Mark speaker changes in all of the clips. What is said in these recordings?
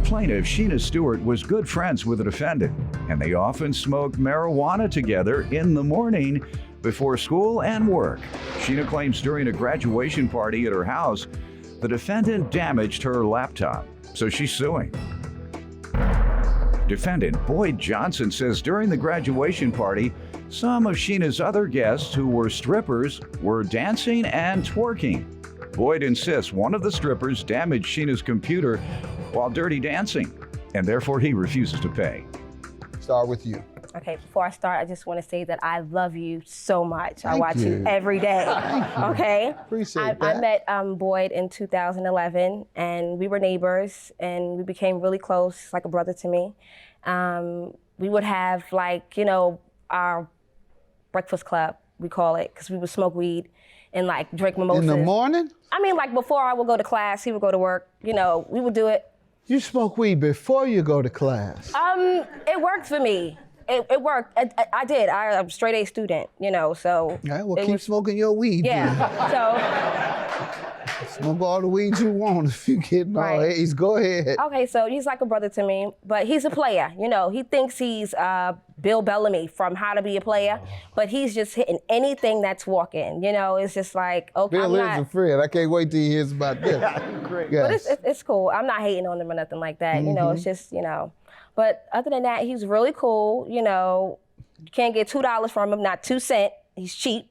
Speaker 1: Plaintiff Sheena Stewart was good friends with the defendant, and they often smoked marijuana together in the morning before school and work. Sheena claims during a graduation party at her house, the defendant damaged her laptop, so she's suing. Defendant Boyd Johnson says during the graduation party, some of Sheena's other guests who were strippers were dancing and twerking. Boyd insists one of the strippers damaged Sheena's computer while dirty dancing, and therefore he refuses to pay.
Speaker 2: Start with you.
Speaker 3: Okay, before I start, I just want to say that I love you so much. I watch
Speaker 2: you.
Speaker 3: you every day. Okay?
Speaker 2: Appreciate
Speaker 3: I
Speaker 2: that.
Speaker 3: met Boyd in 2011, and we were neighbors, and we became really close, like a brother to me. We would have, like, our breakfast club, we call it, because we would smoke weed and, like, drink mimosas.
Speaker 2: In the morning?
Speaker 3: I mean, like, before I would go to class, he would go to work. We would do it.
Speaker 2: You smoke weed before you go to class?
Speaker 3: It worked for me. It worked. I did. I'm a straight A student, so.
Speaker 2: All right, well, keep smoking your weed.
Speaker 3: Yeah,
Speaker 2: Smoke all the weed you want if you get all A's. Go ahead.
Speaker 3: Okay, so he's like a brother to me, but he's a player. He thinks he's Bill Bellamy from How to Be a Player, but he's just hitting anything that's walking. It's just like, okay,
Speaker 2: Bill is a friend. I can't wait till he hears about this.
Speaker 1: Great.
Speaker 2: Yes.
Speaker 3: But it's cool. I'm not hating on him or nothing like that. It's just, But other than that, he's really cool. You can't get $2 from him, not 2 cents. He's cheap.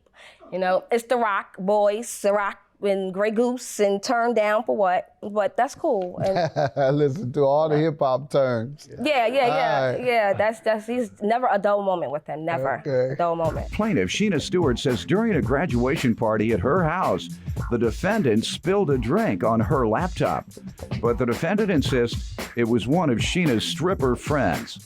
Speaker 3: It's The Rock, boys, The Rock and Grey Goose and Turn Down for What? But that's cool. And
Speaker 2: Listen to all the hip hop terms.
Speaker 3: Yeah. That's he's never a dull moment with him. Never a dull moment.
Speaker 1: Plaintiff Sheena Stewart says during a graduation party at her house, the defendant spilled a drink on her laptop. But the defendant insists it was one of Sheena's stripper friends.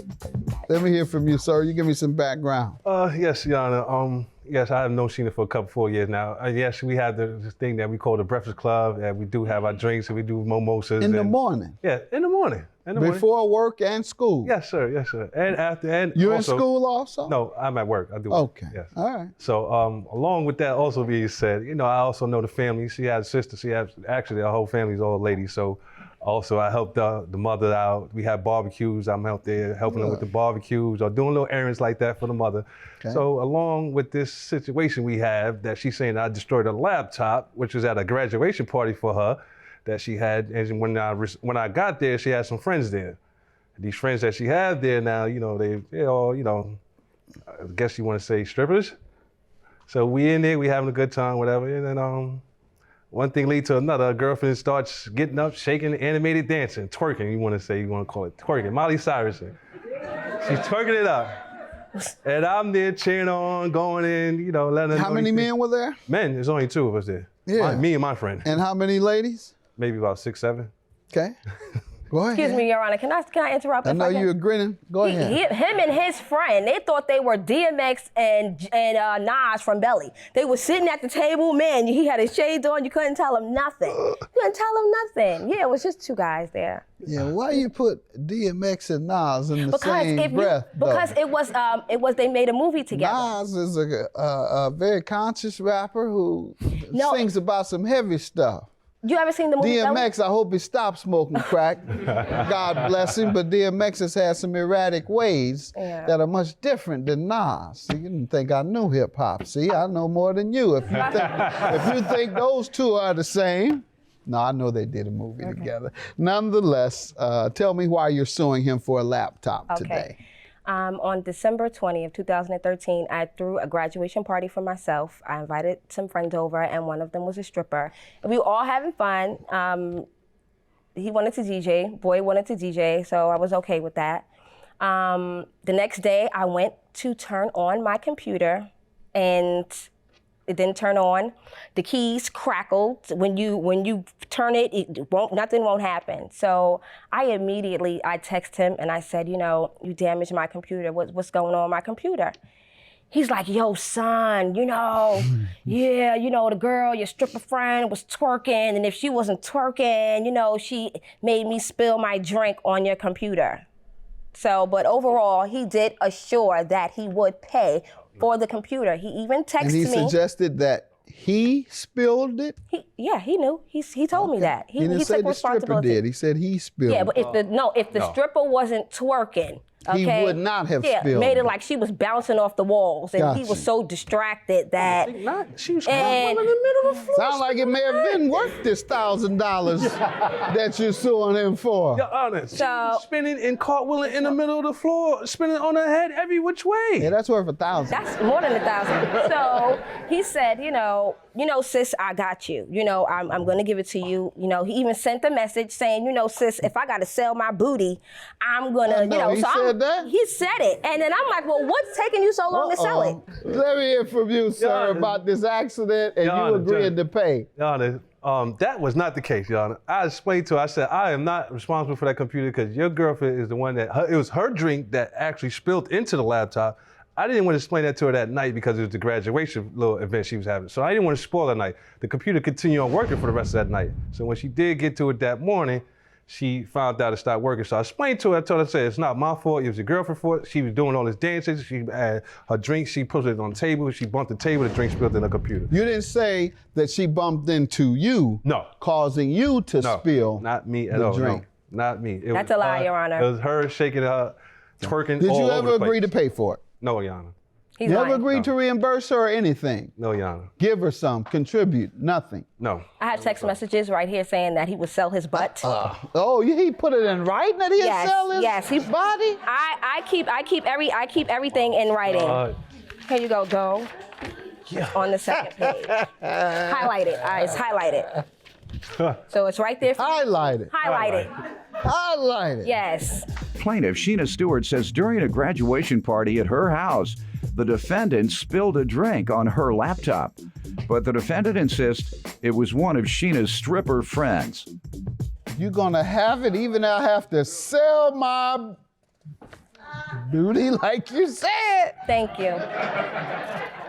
Speaker 2: Let me hear from you, sir. You give me some background.
Speaker 4: Yes, Your Honor. Yes, I have known Sheena for a 4 years now. Yes, we have this thing that we call the Breakfast Club, and we do have our drinks, and we do mimosas.
Speaker 2: In the morning?
Speaker 4: Yeah, in the morning.
Speaker 2: Before work and school?
Speaker 4: Yes, sir. And after, and
Speaker 2: You're
Speaker 4: also,
Speaker 2: in school also?
Speaker 4: No, I'm at work. I do.
Speaker 2: Okay.
Speaker 4: Yes.
Speaker 2: All right.
Speaker 4: So along with that also being said, I also know the family. She has a sister. Actually, our whole family's all ladies. So also I helped the mother out. We have barbecues. I'm out there helping her with the barbecues or doing little errands like that for the mother. Okay. So along with this situation we have that she's saying I destroyed her laptop, which was at a graduation party for her that she had. And when I got there, she had some friends there. These friends that she had there now, they all, I guess you want to say strippers. So we in there, we having a good time, whatever. And then one thing leads to another. A girlfriend starts getting up, shaking, animated dancing, twerking. You want to call it twerking. Miley Cyrus. She's twerking it up. And I'm there cheering on, going in, letting her know.
Speaker 2: How many men were there?
Speaker 4: Men, there's only 2 of us there.
Speaker 2: Yeah.
Speaker 4: Me and my friend.
Speaker 2: And how many ladies?
Speaker 4: Maybe about 6, 7.
Speaker 2: Okay. Go ahead.
Speaker 3: Excuse me, Your Honor. Can I interrupt?
Speaker 2: I know you're grinning. Go ahead.
Speaker 3: Him and his friend, they thought they were DMX and Nas from Belly. They were sitting at the table. Man, he had his shades on. You couldn't tell him nothing. Yeah, it was just 2 guys there.
Speaker 2: Yeah, why you put DMX and Nas in the same breath?
Speaker 3: Because it was they made a movie together.
Speaker 2: Nas is a very conscious rapper who sings about some heavy stuff.
Speaker 3: You ever seen the movie
Speaker 2: DMX, I hope he stops smoking crack. God bless him, but DMX has had some erratic ways that are much different than Nas. See, you didn't think I knew hip hop. See, I know more than you. If you think those 2 are the same, no, I know they did a movie together. Nonetheless, tell me why you're suing him for a laptop today.
Speaker 3: On December 20th, 2013, I threw a graduation party for myself. I invited some friends over, and one of them was a stripper. And we were all having fun. He wanted to DJ, Boy wanted to DJ, so I was okay with that. The next day, I went to turn on my computer, and it didn't turn on. The keys crackled. When you turn it, nothing won't happen. So I text him and I said, you damaged my computer. What's going on with my computer? He's like, yo, son, the girl, your stripper friend was twerking, and if she wasn't twerking, she made me spill my drink on your computer. So, but overall, he did assure that he would pay for the computer. He even texted me.
Speaker 2: And he suggested that he spilled it?
Speaker 3: He knew. He told me that.
Speaker 2: He didn't say
Speaker 3: took
Speaker 2: the stripper
Speaker 3: responsibility.
Speaker 2: did. He said he spilled
Speaker 3: Yeah,
Speaker 2: it.
Speaker 3: but if the stripper wasn't twerking,
Speaker 2: He
Speaker 3: okay,
Speaker 2: would not have
Speaker 3: made
Speaker 2: spilled
Speaker 3: it
Speaker 2: it.
Speaker 3: like she was bouncing off the walls, and he
Speaker 2: Gotcha.
Speaker 3: was so distracted that.
Speaker 4: She was
Speaker 3: And-
Speaker 4: in the middle of the floor.
Speaker 2: Sound like it may have been worth this $1,000 that you're suing him for.
Speaker 4: Your Honor, she
Speaker 3: So-
Speaker 4: was spinning and cartwheeling in the middle of the floor, spinning on her head every which way.
Speaker 2: Yeah, that's worth $1,000.
Speaker 3: That's more than 1,000. So he said, you know, sis, I got you. You know, I'm gonna give it to you. You know, he even sent a message saying, you know, sis, if I gotta sell my booty, I'm gonna,
Speaker 2: no,
Speaker 3: you know.
Speaker 2: he
Speaker 3: So
Speaker 2: said that?
Speaker 3: He said it, and then I'm like, well, what's taking you so long to sell it?
Speaker 2: Let me hear from you, sir,
Speaker 4: Honor.
Speaker 2: about this accident, and
Speaker 4: Your
Speaker 2: you
Speaker 4: Honor,
Speaker 2: agreed to pay.
Speaker 4: Your Honor, that was not the case, Your Honor. I explained to her, I said, I am not responsible for that computer because your girlfriend is the one that, it was her drink that actually spilled into the laptop. I didn't want to explain that to her that night because it was the graduation little event she was having. So I didn't want to spoil that night. The computer continued on working for the rest of that night. So when she did get to it that morning, she found out it stopped working. So I explained to her, I told her, I said, it's not my fault, it was your girlfriend's fault. She was doing all this dances, she had her drink, she put it on the table, she bumped the table, the drink spilled in the computer.
Speaker 2: You didn't say that she bumped into you,
Speaker 4: No.
Speaker 2: causing you to
Speaker 4: No,
Speaker 2: spill
Speaker 4: not me at
Speaker 2: the
Speaker 4: all,
Speaker 2: drink.
Speaker 4: no, not me. It
Speaker 3: That's
Speaker 4: was
Speaker 3: a lie,
Speaker 4: her-
Speaker 3: Your Honor.
Speaker 4: It was her shaking her, twerking
Speaker 2: Did
Speaker 4: all
Speaker 2: you
Speaker 4: over
Speaker 2: ever
Speaker 4: the
Speaker 2: agree to
Speaker 4: place.
Speaker 2: pay for it?
Speaker 4: No, Your Honor.
Speaker 3: He's
Speaker 2: You ever
Speaker 3: lying.
Speaker 2: agreed to reimburse her or anything?
Speaker 4: No, Your Honor.
Speaker 2: Give her some, contribute, nothing.
Speaker 4: No.
Speaker 3: I have text messages right here saying that he would sell his butt.
Speaker 2: Oh, he put it in writing that he'd
Speaker 3: Yes,
Speaker 2: sell his
Speaker 3: yes, he's-
Speaker 2: body?
Speaker 3: I keep everything in writing. Here you go. On the second page. Highlighted. It's highlighted. So it's right there.
Speaker 2: Highlight it.
Speaker 3: Highlighted.
Speaker 2: Highlight it.
Speaker 3: Yes.
Speaker 1: Plaintiff Sheena Stewart says during a graduation party at her house, the defendant spilled a drink on her laptop. But the defendant insists it was one of Sheena's stripper friends.
Speaker 2: You're gonna have it even though I have to sell my booty like you said.
Speaker 3: Thank you.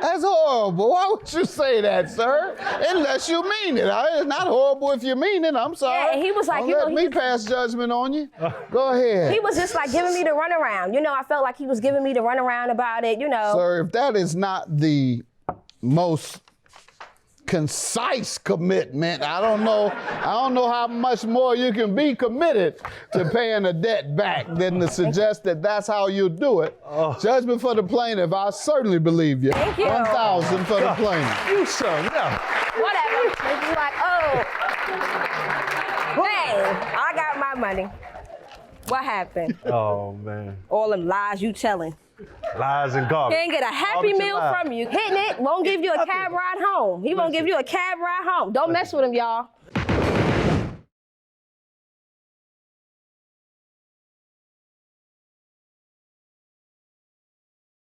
Speaker 2: That's horrible. Why would you say that, sir? Unless you mean it. It's not horrible if you mean it. I'm sorry.
Speaker 3: Yeah, and he was like,
Speaker 2: Don't
Speaker 3: you know,
Speaker 2: let me pass judgment on you. Go ahead.
Speaker 3: He was just like giving me the runaround. You know, I felt like he was giving me the runaround about it, you know.
Speaker 2: Sir, if that is not the most concise commitment, I don't know how much more you can be committed to paying a debt back than to suggest that that's how you do it. Judgment for the plaintiff, I certainly believe you.
Speaker 3: Thank you.
Speaker 2: 1,000 for the plaintiff.
Speaker 4: You son, no.
Speaker 3: Whatever. It's just like, oh, dang, I got my money. What happened?
Speaker 4: Oh, man.
Speaker 3: All them lies you telling.
Speaker 4: Lies and garbage.
Speaker 3: Can't get a happy
Speaker 4: Garbage and
Speaker 3: meal
Speaker 4: lies.
Speaker 3: from you. Hitting it, won't give you a cab ride home. He won't give you a cab ride home. Don't mess with him, y'all.